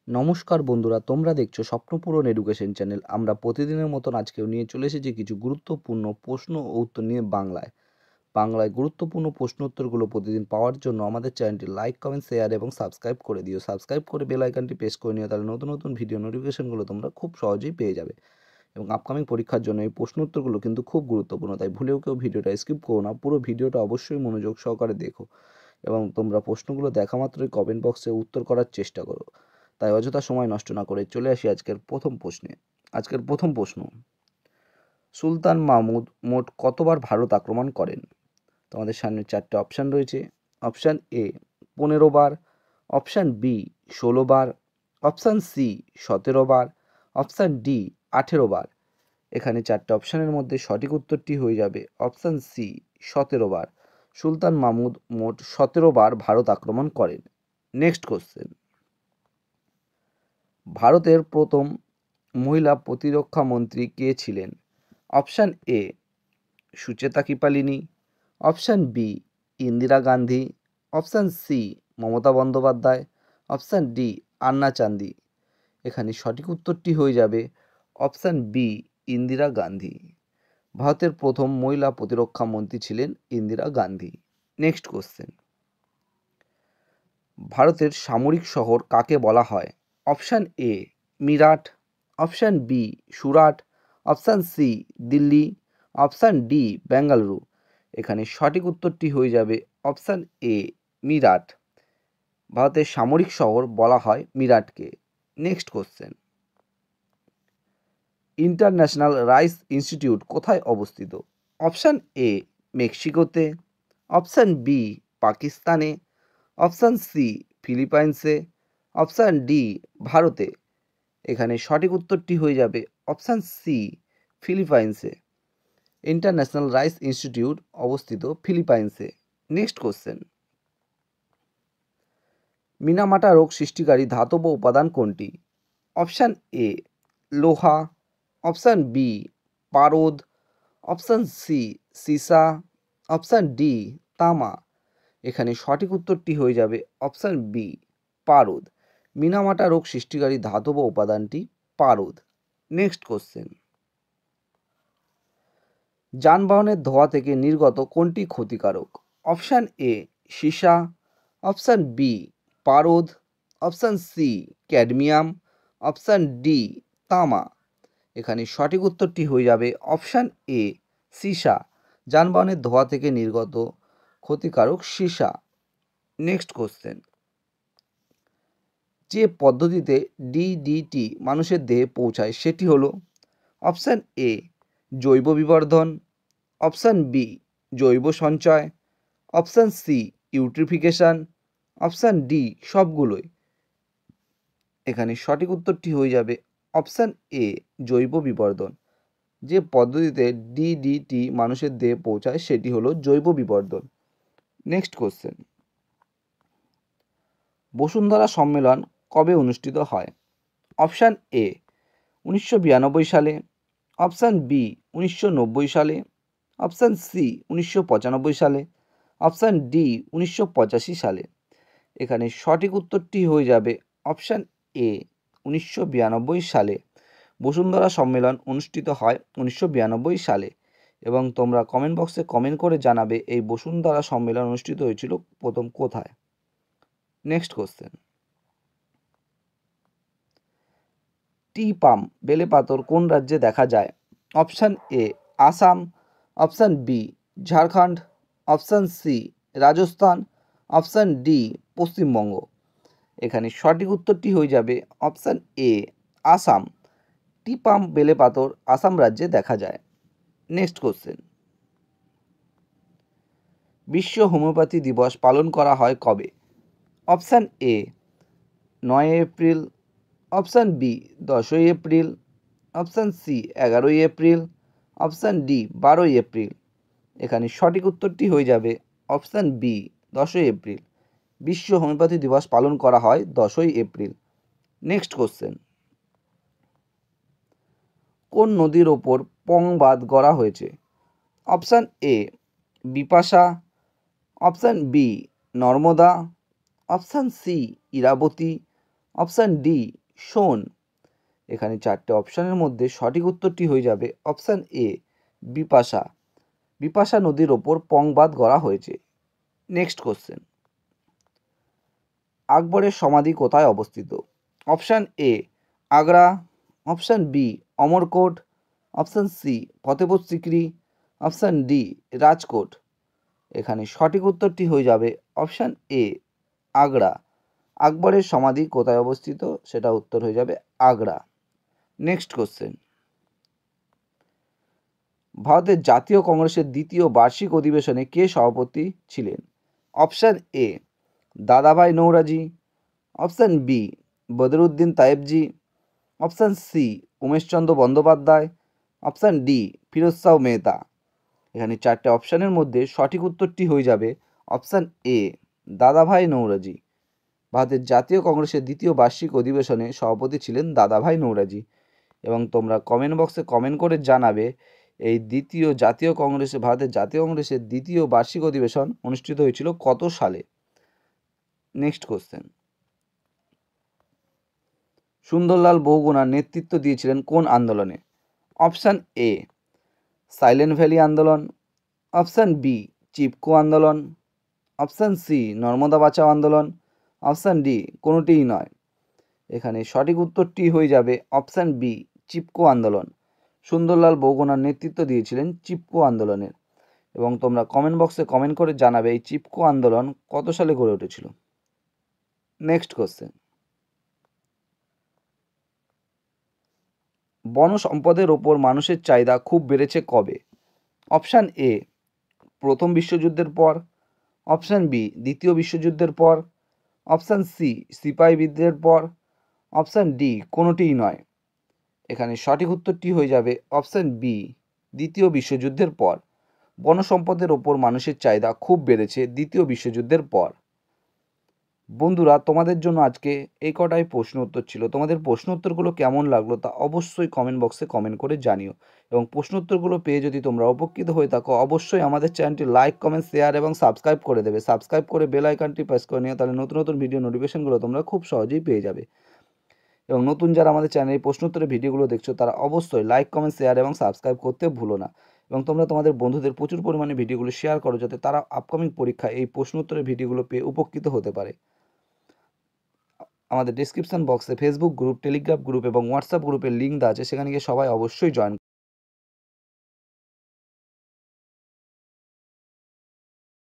নমস্কার বন্ধুরা, তোমরা দেখছো স্বপ্নপূরণ এডুকেশন চ্যানেল। আমরা প্রতিদিনের মতন আজকেও নিয়ে চলে এসেছি কিছু গুরুত্বপূর্ণ প্রশ্ন ও উত্তর নিয়ে বাংলায় গুরুত্বপূর্ণ প্রশ্ন উত্তরগুলো প্রতিদিন পাওয়ার জন্য আমাদের চ্যানেলটি লাইক, কমেন্ট, শেয়ার এবং সাবস্ক্রাইব করে দিও। সাবস্ক্রাইব করে বেল আইকনটি প্রেস করে নিও, তাহলে নতুন নতুন ভিডিও নোটিফিকেশনগুলো তোমরা খুব সহজেই পেয়ে যাবে। এবং আপকামিং পরীক্ষার জন্য এই প্রশ্ন উত্তরগুলো কিন্তু খুব গুরুত্বপূর্ণ, তাই ভুলেও কেউ ভিডিওটা স্কিপ করো না, পুরো ভিডিওটা অবশ্যই মনোযোগ সহকারে দেখো এবং তোমরা প্রশ্নগুলো দেখা মাত্রই কমেন্ট বক্সে উত্তর করার চেষ্টা করো। তাই অযথা সময় নষ্ট না করে চলে আসি আজকের প্রথম প্রশ্নে। আজকের প্রথম প্রশ্ন: সুলতান মাহমুদ মোট কতবার ভারত আক্রমণ করেন? তোমাদের সামনে চারটে অপশান রয়েছে। অপশান এ 15 বার, অপশান বি 16 বার, অপশান সি 17 বার, অপশান ডি 18 বার। এখানে চারটে অপশানের মধ্যে সঠিক উত্তরটি হয়ে যাবে অপশান সি 17 বার। সুলতান মাহমুদ মোট 17 বার ভারত আক্রমণ করেন। নেক্সট কোশ্চেন: ভারতের প্রথম মহিলা প্রতিরক্ষা মন্ত্রী কে ছিলেন? Option A Sucheta Kripalani, option B Indira Gandhi, option C Mamata Bandyopadhyay, option D Anna Chandy. এখানে সঠিক উত্তরটি হয়ে যাবে অপশান বি ইন্দিরা গান্ধী। ভারতের প্রথম মহিলা প্রতিরক্ষা মন্ত্রী ছিলেন ইন্দিরা গান্ধী। নেক্সট কোশ্চেন: ভারতের সামরিক শহর কাকে বলা হয়? Option A Meerut, option B Surat, option C Delhi, option D Bengaluru. এখানে সঠিক উত্তরটি হয়ে যাবে অপশান এ মিরাট। ভারতের সামরিক শহর বলা হয় মিরাটকে। Next question: international rice institute কোথায় অবস্থিত? অপশান এ মেক্সিকোতে, অপশান বি পাকিস্তানে, অপশান সি ফিলিপাইন্সে, অপশান ডি ভারতে। এখানে সঠিক উত্তরটি হয়ে যাবে অপশান সি ফিলিপাইন্সে। ইন্টারন্যাশনাল রাইস ইনস্টিটিউট অবস্থিত ফিলিপাইন্সে। নেক্সট কোশ্চেন: মিনামাটা রোগ সৃষ্টিকারী ধাতব উপাদান কোনটি? অপশান এ লোহা, অপশান বি পারদ, অপশান সি সীসা, অপশান ডি তামা। এখানে সঠিক উত্তরটি হয়ে যাবে অপশান বি পারদ। মিনামাটা রোগ সৃষ্টিকারী ধাতব উপাদানটি পারদ। নেক্সট কোশ্চেন: যানবাহনের ধোঁয়া থেকে নির্গত কোনটি ক্ষতিকারক? অপশান এ সীসা, অপশান বি পারদ, option C cadmium, option D তামা। এখানে সঠিক উত্তরটি হয়ে যাবে অপশান এ সীসা। যানবাহনের ধোঁয়া থেকে নির্গত ক্ষতিকারক সীসা। নেক্সট কোশ্চেন: যে পদ্ধতিতে ডিডিটি মানুষের দেহে পৌঁছায় সেটি হলো? অপশান এ জৈব বিবর্ধন, অপশান বি জৈব সঞ্চয়, অপশান সি ইউট্রিফিকেশান, অপশান ডি সবগুলোই। এখানে সঠিক উত্তরটি হয়ে যাবে অপশান এ জৈব বিবর্ধন। যে পদ্ধতিতে ডিডিটি মানুষের দেহে পৌঁছায় সেটি হলো জৈব বিবর্ধন। নেক্সট কোশ্চেন: বসুন্ধরা সম্মেলন কবে অনুষ্ঠিত হয়? অপশান এ 1992 সালে, অপশান বি 1990 সালে, অপশান সি 1995 সালে, অপশান ডি 1985 সালে। এখানে সঠিক উত্তরটি হয়ে যাবে অপশান এ 1992 সালে। বসুন্ধরা সম্মেলন অনুষ্ঠিত হয় 1992 সালে। এবং তোমরা কমেন্ট বক্সে কমেন্ট করে জানাবে এই বসুন্ধরা সম্মেলন অনুষ্ঠিত হয়েছিল প্রথম কোথায়। নেক্সট কোশ্চেন: টি পাম বেলেপাথর কোন রাজ্যে দেখা যায়? Option A Assam, option B Jharkhand, option C Rajasthan, option D Paschimbanga. এখানে সঠিক উত্তরটি হয়ে যাবে অপশান এ আসাম। টি পাম বেলেপাথর আসাম রাজ্যে দেখা যায়। নেক্সট কোশ্চেন: বিশ্ব হোমিওপ্যাথি দিবস পালন করা হয় কবে? Option A 9 April, option B 10 April, option C 11 April, option D 12 April. এখানে সঠিক উত্তরটি হয়ে যাবে অপশান বি 10 এপ্রিল। বিশ্ব হোমিওপ্যাথি দিবস পালন করা হয় 10 এপ্রিল। নেক্সট কোশ্চেন: কোন নদীর ওপর পং বাঁধ গড়া হয়েছে? Option A Bipasha, option B Narmada, option C Iravati, option D Son. এখানে চারটে অপশানের মধ্যে সঠিক উত্তরটি হয়ে যাবে অপশান এ বিপাশা। বিপাশা নদীর ওপর পং বাঁধ গড়া হয়েছে। নেক্সট কোশ্চেন, আকবরের সমাধি কোথায় অবস্থিত? Option A Agra, option B Amarkot, option C Fatehpur Sikri, option D Rajkot. এখানে সঠিক উত্তরটি হয়ে যাবে অপশান এ আগ্রা। আকবরের সমাধি কোথায় অবস্থিত সেটা উত্তর হয়ে যাবে আগ্রা। নেক্সট কোশ্চেন, ভারতের জাতীয় কংগ্রেসের দ্বিতীয় বার্ষিক অধিবেশনে কে সভাপতি ছিলেন? Option A Dadabhai Naoroji, option B Badruddin Tyabji, option C Umeshchandra Bandyopadhyay, option D Firoz Shah Mehta. এখানে চারটে অপশানের মধ্যে সঠিক উত্তরটি হয়ে যাবে অপশান এ দাদাভাই নৌরাজি। ভারতের জাতীয় কংগ্রেসের দ্বিতীয় বার্ষিক অধিবেশনে সভাপতি ছিলেন দাদাভাই নৌরাজি। এবং তোমরা কমেন্ট বক্সে কমেন্ট করে জানাবে এই ভারতের জাতীয় কংগ্রেসের দ্বিতীয় বার্ষিক অধিবেশন অনুষ্ঠিত হয়েছিল কত সালে? নেক্সট কোশ্চেন, সুন্দরলাল বহুগুণা নেতৃত্ব দিয়েছিলেন কোন আন্দোলনে? অপশান এ সাইলেন্ট ভ্যালি আন্দোলন, অপশান বি চিপকো আন্দোলন, অপশান সি নর্মদা বাঁচাও আন্দোলন, অপশান ডি কোনোটিই নয়। এখানে সঠিক উত্তরটি হয়ে যাবে অপশান বি চিপকো আন্দোলন। সুন্দরলাল বহুগুণার নেতৃত্ব দিয়েছিলেন চিপকো আন্দোলনের। এবং তোমরা কমেন্ট বক্সে কমেন্ট করে জানাবে এই চিপকো আন্দোলন কত সালে গড়ে উঠেছিল। নেক্সট কোশ্চেন, বন সম্পদের ওপর মানুষের চাহিদা খুব বেড়েছে কবে? অপশান এ প্রথম বিশ্বযুদ্ধের পর, অপশান বি দ্বিতীয় বিশ্বযুদ্ধের পর, অপশান সি সিপাহি বিদ্রোহের পর, অপশান ডি কোনোটিই নয়। এখানে সঠিক উত্তরটি হয়ে যাবে অপশান বি দ্বিতীয় বিশ্বযুদ্ধের পর। বন সম্পদের ওপর মানুষের চাহিদা খুব বেড়েছে দ্বিতীয় বিশ্বযুদ্ধের পর। বন্ধুরা, তোমাদের জন্য আজকে এই কটাই প্রশ্ন উত্তর ছিল। তোমাদের প্রশ্ন উত্তরগুলো কেমন লাগলো তা অবশ্যই কমেন্ট বক্সে কমেন্ট করে জানিও। এবং প্রশ্ন উত্তরগুলো পেয়ে যদি তোমরা উপকৃত হয়ে থাকো অবশ্যই আমাদের চ্যানেলটি লাইক, কমেন্ট, শেয়ার এবং সাবস্ক্রাইব করে দেবে। সাবস্ক্রাইব করে বেল আইকনটি প্রেস করে নিও, তাহলে নতুন নতুন ভিডিও নোটিফিকেশনগুলো তোমরা খুব সহজেই পেয়ে যাবে। এবং নতুন যারা আমাদের চ্যানেলে প্রশ্ন উত্তরের ভিডিওগুলো দেখছো তারা অবশ্যই লাইক, কমেন্ট, শেয়ার এবং সাবস্ক্রাইব করতে ভুলো না। এবং তোমরা তোমাদের বন্ধুদের প্রচুর পরিমাণে ভিডিওগুলো শেয়ার করো যাতে তারা আপকামিং পরীক্ষায় এই প্রশ্ন উত্তরের ভিডিওগুলো পেয়ে উপকৃত হতে পারে। আমাদের ডেসক্রিপশন বক্সে ফেসবুক গ্রুপ, টেলিগ্রাম গ্রুপ এবং হোয়াটসঅ্যাপ গ্রুপের লিঙ্ক দেওয়া আছে, সেখানে গিয়ে সবাই অবশ্যই জয়েন